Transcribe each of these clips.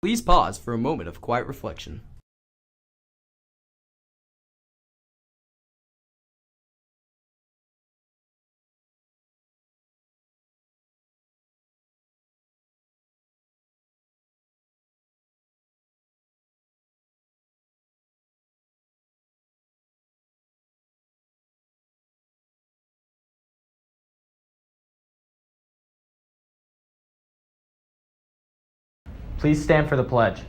Please pause for a moment of quiet reflection. Please stand for the pledge.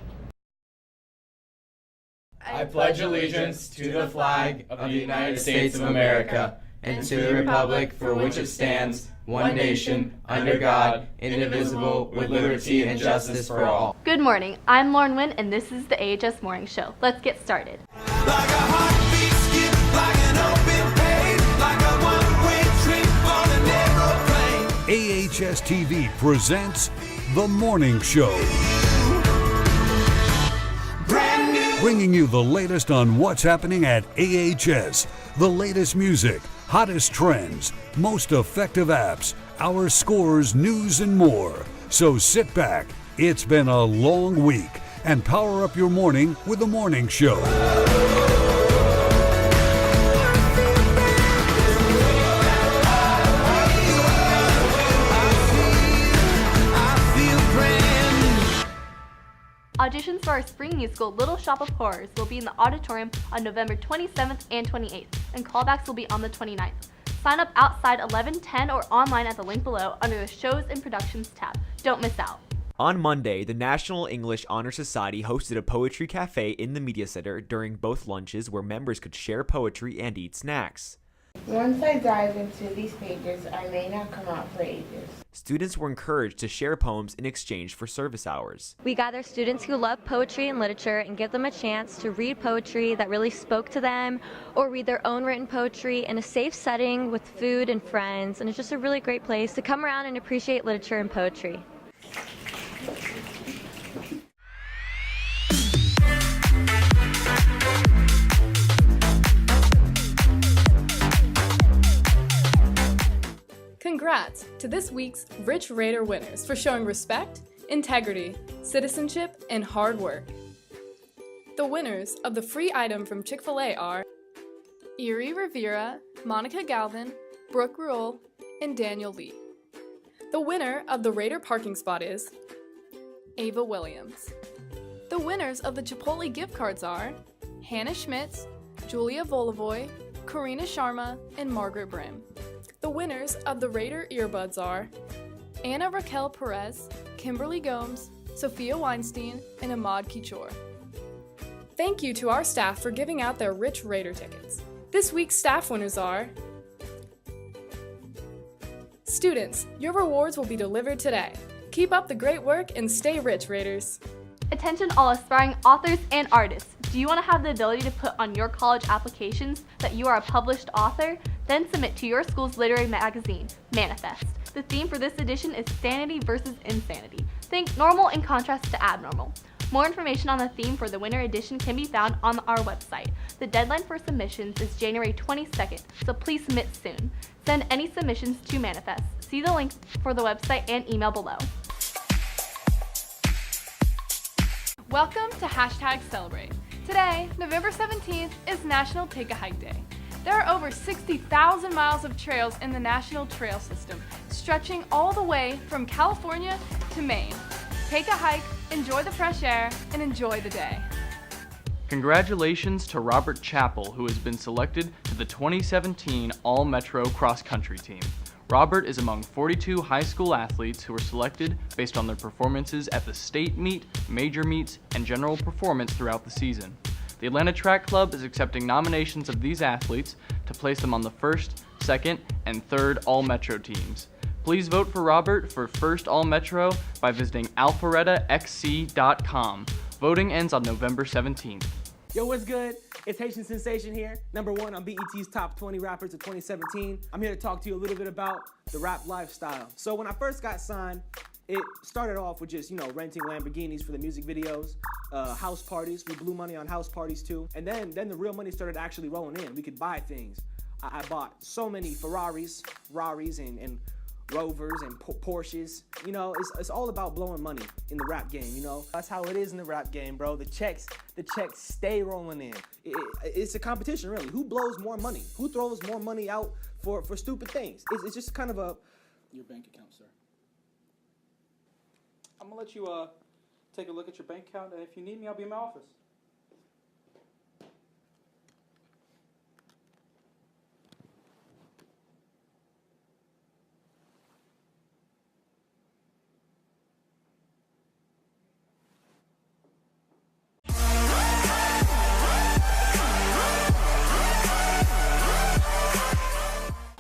I pledge allegiance to the flag of the United States of America and to the republic for which it stands, one nation, under God, indivisible, with liberty and justice for all. Good morning. I'm Lauren Wynn, and this is the AHS Morning Show. Let's get started. Like a heartbeat skip, like an open page, like a one-way trip on an aeroplane. AHS TV presents The Morning Show. Brand new. Bringing you the latest on what's happening at AHS, the latest music, hottest trends, most effective apps, our scores, news, and more. So sit back, it's been a long week, and power up your morning with The Morning Show. Auditions for our spring musical, Little Shop of Horrors, will be in the auditorium on November 27th and 28th, and callbacks will be on the 29th. Sign up outside 11:10 or online at the link below under the Shows and Productions tab. Don't miss out. On Monday, the National English Honor Society hosted a poetry cafe in the Media Center during both lunches where members could share poetry and eat snacks. Once I dive into these pages, I may not come out for ages. Students were encouraged to share poems in exchange for service hours. We gather students who love poetry and literature and give them a chance to read poetry that really spoke to them or read their own written poetry in a safe setting with food and friends, and it's just a really great place to come around and appreciate literature and poetry. Congrats to this week's Rich Raider winners for showing respect, integrity, citizenship, and hard work. The winners of the free item from Chick-fil-A are Erie Rivera, Monica Galvin, Brooke Ruhl, and Daniel Lee. The winner of the Raider parking spot is Ava Williams. The winners of the Chipotle gift cards are Hannah Schmitz, Julia Volovoy, Karina Sharma, and Margaret Brim. The winners of the Raider earbuds are Anna Raquel Perez, Kimberly Gomes, Sophia Weinstein, and Ahmad Kichor. Thank you to our staff for giving out their Rich Raider tickets. This week's staff winners are students. Your rewards will be delivered today. Keep up the great work and stay rich, Raiders. Attention all aspiring authors and artists. Do you want to have the ability to put on your college applications that you are a published author? Then submit to your school's literary magazine, Manifest. The theme for this edition is Sanity versus Insanity. Think normal in contrast to abnormal. More information on the theme for the winter edition can be found on our website. The deadline for submissions is January 22nd, so please submit soon. Send any submissions to Manifest. See the link for the website and email below. Welcome to #Celebrate. Today, November 17th, is National Take a Hike Day. There are over 60,000 miles of trails in the National Trail System, stretching all the way from California to Maine. Take a hike, enjoy the fresh air, and enjoy the day. Congratulations to Robert Chappell, who has been selected to the 2017 All-Metro Cross Country team. Robert is among 42 high school athletes who were selected based on their performances at the state meet, major meets, and general performance throughout the season. The Atlanta Track Club is accepting nominations of these athletes to place them on the first, second, and third All-Metro teams. Please vote for Robert for first All-Metro by visiting alpharettaxc.com. Voting ends on November 17th. Yo, what's good? It's Haitian Sensation here, #1 on BET's Top 20 Rappers of 2017. I'm here to talk to you a little bit about the rap lifestyle. So when I first got signed, it started off with just, renting Lamborghinis for the music videos, house parties. We blew money on house parties too. And then the real money started actually rolling in. We could buy things. I bought so many Ferraris, and Rovers and Porsches. You know, it's all about blowing money in the rap game, you know? That's how it is in the rap game, bro. The checks stay rolling in. It's a competition, really. Who blows more money? Who throws more money out for stupid things? It's just kind of your bank account, sir. I'm gonna let you take a look at your bank account, and if you need me, I'll be in my office.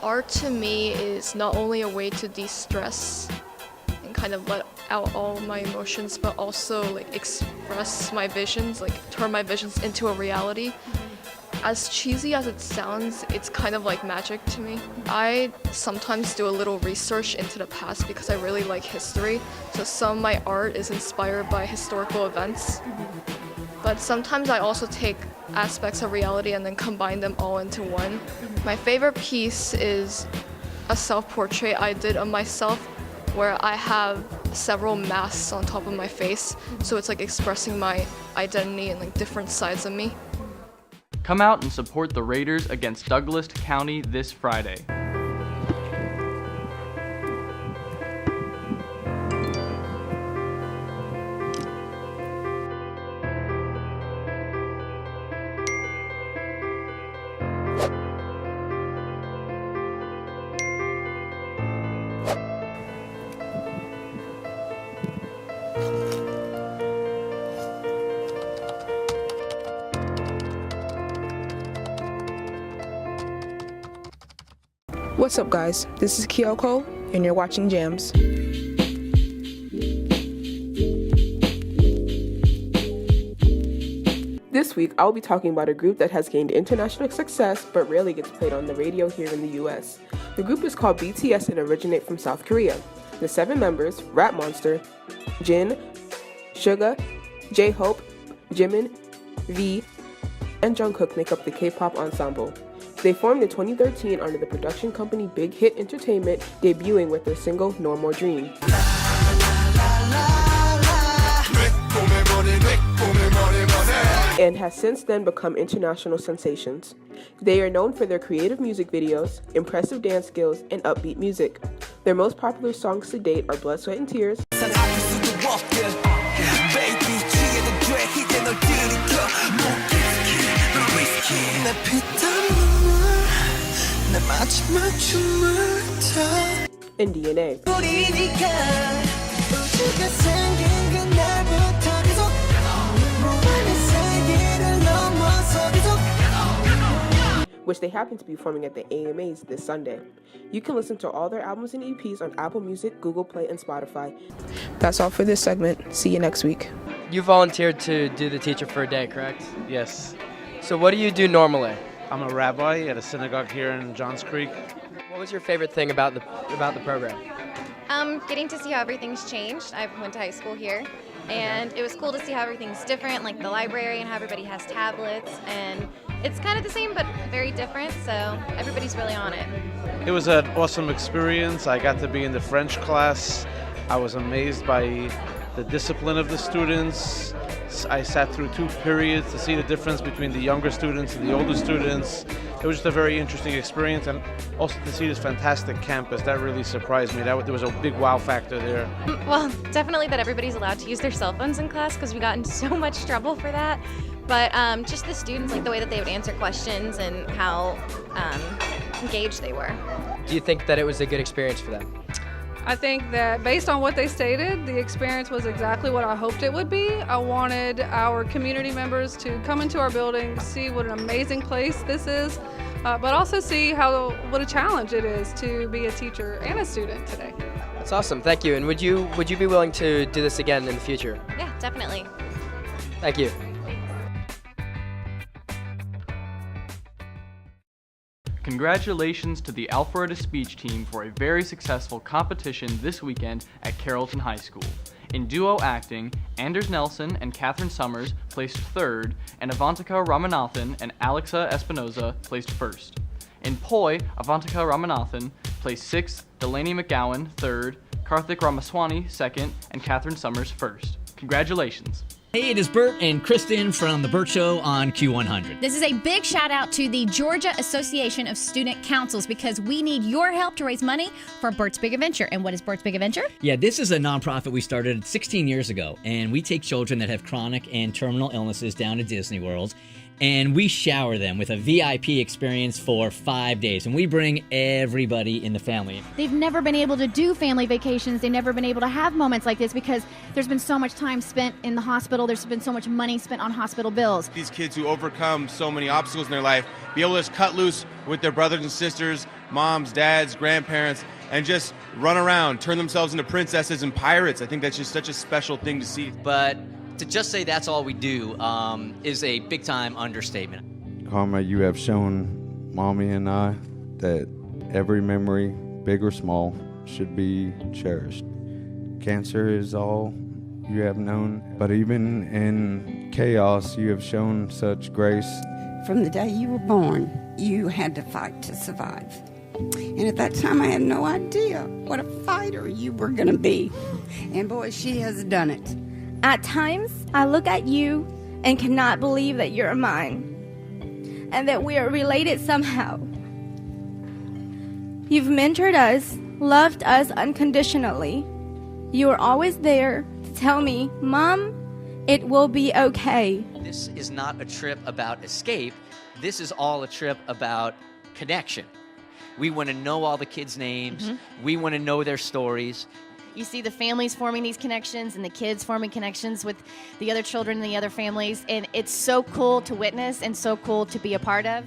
Art to me is not only a way to de-stress and kind of let out all my emotions, but also like express my visions, like turn my visions into a reality. As cheesy as it sounds, it's kind of like magic to me. I sometimes do a little research into the past because I really like history, so some of my art is inspired by historical events. But sometimes I also take aspects of reality and then combine them all into one. My favorite piece is a self-portrait I did of myself where I have several masks on top of my face, so it's like expressing my identity and like different sides of me. Come out and support the Raiders against Douglas County this Friday. What's up, guys? This is Kyoko, and you're watching Jams. This week, I'll be talking about a group that has gained international success but rarely gets played on the radio here in the US. The group is called BTS and originate from South Korea. The 7 members, Rap Monster, Jin, Suga, J-Hope, Jimin, V, and Jungkook make up the K-pop ensemble. They formed in 2013 under the production company Big Hit Entertainment, debuting with their single No More Dream. And has since then become international sensations. They are known for their creative music videos, impressive dance skills, and upbeat music. Their most popular songs to date are Blood, Sweat, and Tears, and DNA. Which they happen to be performing at the AMAs this Sunday. You can listen to all their albums and EPs on Apple Music, Google Play, and Spotify. That's all for this segment. See you next week. You volunteered to do the teacher for a day, correct? Yes. So what do you do normally? I'm a rabbi at a synagogue here in Johns Creek. What was your favorite thing about the program? Getting to see how everything's changed. I went to high school here, and it was cool to see how everything's different, like the library and how everybody has tablets, and it's kind of the same but very different, so everybody's really on it. It was an awesome experience. I got to be in the French class. I was amazed by the discipline of the students. I sat through 2 periods to see the difference between the younger students and the older students. It was just a very interesting experience, and also to see this fantastic campus, that really surprised me. There was a big wow factor there. Well, definitely that everybody's allowed to use their cell phones in class because we got into so much trouble for that. But just the students, like the way that they would answer questions and how engaged they were. Do you think that it was a good experience for them? I think that based on what they stated, the experience was exactly what I hoped it would be. I wanted our community members to come into our building, see what an amazing place this is, but also see what a challenge it is to be a teacher and a student today. That's awesome, thank you. And would you be willing to do this again in the future? Yeah, definitely. Thank you. Congratulations to the Alpharetta speech team for a very successful competition this weekend at Carrollton High School. In duo acting, Anders Nelson and Catherine Summers placed 3rd, and Avantika Ramanathan and Alexa Espinoza placed 1st. In Poi, Avantika Ramanathan placed 6th, Delaney McGowan 3rd, Karthik Ramaswamy 2nd, and Catherine Summers 1st. Congratulations. Hey, it is Bert and Kristen from The Bert Show on Q100. This is a big shout out to the Georgia Association of Student Councils because we need your help to raise money for Bert's Big Adventure. And what is Bert's Big Adventure? Yeah, this is a nonprofit we started 16 years ago, and we take children that have chronic and terminal illnesses down to Disney World, and we shower them with a VIP experience for 5 days, and we bring everybody in the family. They've never been able to do family vacations. They've never been able to have moments like this because there's been so much time spent in the hospital. There's been so much money spent on hospital bills. These kids who overcome so many obstacles in their life, be able to just cut loose with their brothers and sisters, moms, dads, grandparents, and just run around, turn themselves into princesses and pirates. I think that's just such a special thing to see. But to just say that's all we do is a big-time understatement. Karma, you have shown Mommy and I that every memory, big or small, should be cherished. Cancer is all you have known, but even in chaos, you have shown such grace. From the day you were born, you had to fight to survive. And at that time, I had no idea what a fighter you were going to be. And boy, she has done it. At times, I look at you and cannot believe that you're mine and that we are related somehow. You've mentored us, loved us unconditionally. You are always there to tell me, Mom, it will be okay. This is not a trip about escape. This is all a trip about connection. We want to know all the kids' names. We want to know their stories. You see the families forming these connections and the kids forming connections with the other children and the other families. And it's so cool to witness and so cool to be a part of.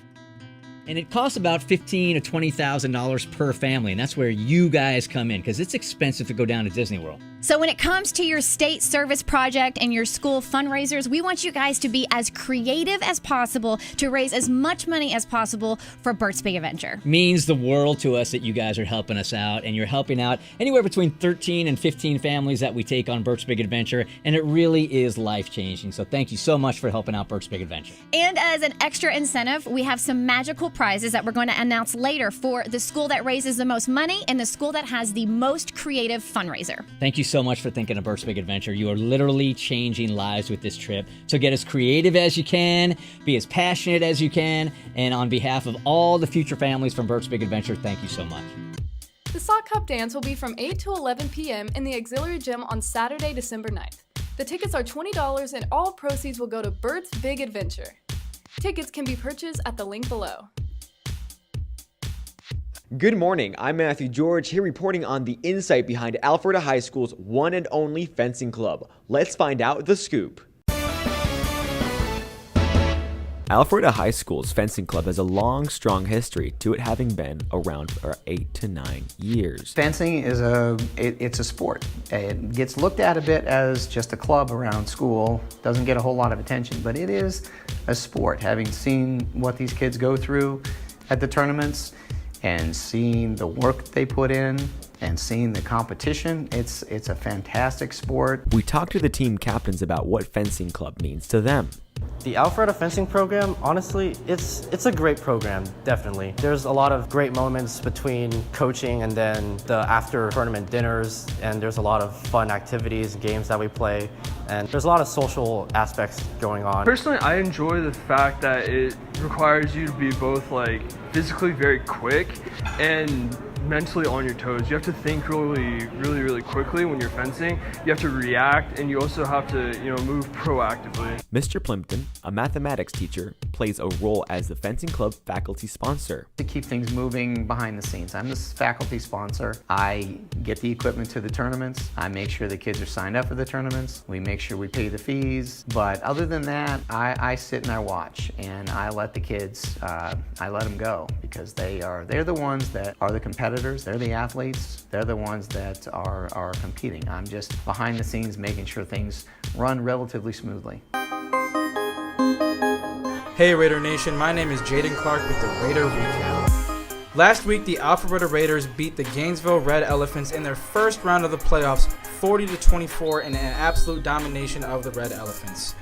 And it costs about $15,000 to $20,000 per family, and that's where you guys come in, because it's expensive to go down to Disney World. So when it comes to your state service project and your school fundraisers, we want you guys to be as creative as possible to raise as much money as possible for Bert's Big Adventure. Means the world to us that you guys are helping us out, and you're helping out anywhere between 13 and 15 families that we take on Bert's Big Adventure, and it really is life-changing. So thank you so much for helping out Bert's Big Adventure. And as an extra incentive, we have some magical prizes that we're going to announce later for the school that raises the most money and the school that has the most creative fundraiser. Thank you so much for thinking of Bert's Big Adventure. You are literally changing lives with this trip. So get as creative as you can, be as passionate as you can, and on behalf of all the future families from Bert's Big Adventure, thank you so much. The Sock Cup Dance will be from 8 to 11 p.m. in the Auxiliary Gym on Saturday, December 9th. The tickets are $20 and all proceeds will go to Bert's Big Adventure. Tickets can be purchased at the link below. Good morning, I'm Matthew George here reporting on the insight behind Alpharetta High School's one and only fencing club. Let's find out the scoop. Alpharetta High School's fencing club has a long, strong history to it having been around for 8 to 9 years. Fencing is it's a sport. It gets looked at a bit as just a club around school, doesn't get a whole lot of attention, but it is a sport. Having seen what these kids go through at the tournaments, and seeing the work they put in and seeing the competition, it's a fantastic sport. We talked to the team captains about what fencing club means to them. The Alpharetta fencing program, honestly, it's a great program, definitely. There's a lot of great moments between coaching and then the after tournament dinners, and there's a lot of fun activities and games that we play, and there's a lot of social aspects going on. Personally, I enjoy the fact that it requires you to be both like physically very quick and mentally on your toes. You have to think really quickly when you're fencing. You have to react, and you also have to, move proactively. Mr. Plimpton, a mathematics teacher, plays a role as the fencing club faculty sponsor. To keep things moving behind the scenes, I'm the faculty sponsor. I get the equipment to the tournaments. I make sure the kids are signed up for the tournaments. We make sure we pay the fees. But other than that, I sit and I watch, and I let the kids, I let them go, because they're the ones that are the competitors. They're the athletes. They're the ones that are competing. I'm just behind the scenes making sure things run relatively smoothly. Hey Raider Nation, my name is Jaden Clark with the Raider Recap. Last week, the Alpharetta Raiders beat the Gainesville Red Elephants in their first round of the playoffs 40-24 in an absolute domination of the Red Elephants.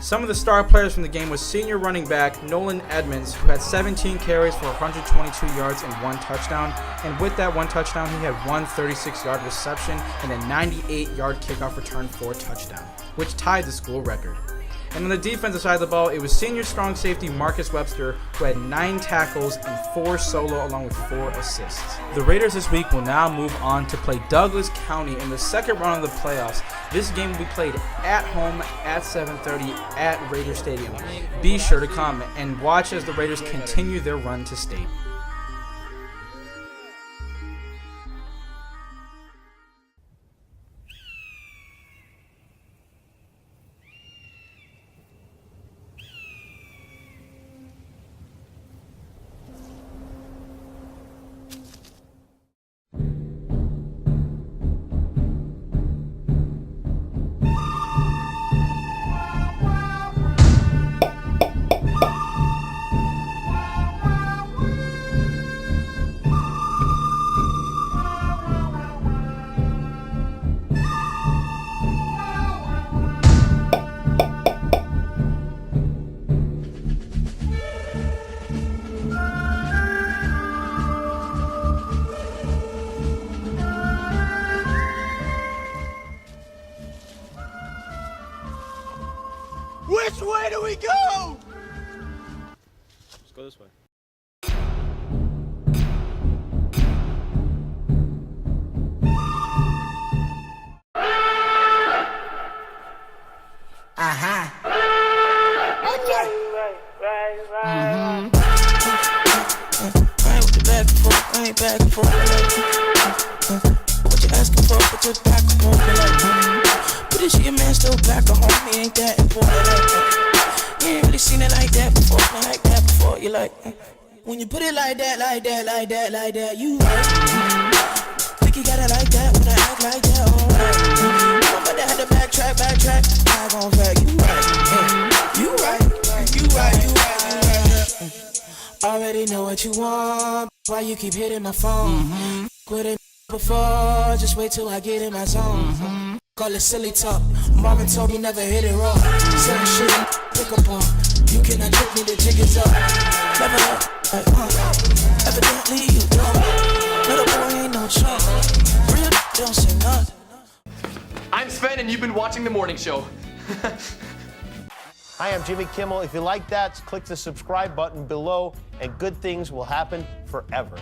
Some of the star players from the game was senior running back Nolan Edmonds, who had 17 carries for 122 yards and 1 touchdown. And with that 1 touchdown, he had one 36-yard reception and a 98-yard kickoff return for a touchdown, which tied the school record. And on the defensive side of the ball, it was senior strong safety Marcus Webster, who had 9 tackles and 4 solo along with 4 assists. The Raiders this week will now move on to play Douglas County in the second round of the playoffs. This game will be played at home at 7:30 at Raider Stadium. Be sure to come and watch as the Raiders continue their run to state. Which way do we go? Let's go this way. Okay. Right with the back and forth, I ain't back and forth. What you asking for? Put your back and forth. But this your man still back at home, he ain't that important. You ain't really seen it like that before, not like that before. You like, when you put it like that, you right. Think you got it like that, when I act like that, alright. I'm about to have to backtrack, I gon' fact, you right. Already know what you want, why you keep hitting my phone. Quit it before, just wait till I get in my zone. Call it silly talk, Marvin told me never hit it raw. Certain shit pick up on, you cannot trick me, the jig is up. Never up, evidently you don't. Little boy ain't no chump, real don't say nothing. I'm Sven and you've been watching The Morning Show. Hi, I'm Jimmy Kimmel. If you like that, click the subscribe button below and good things will happen forever.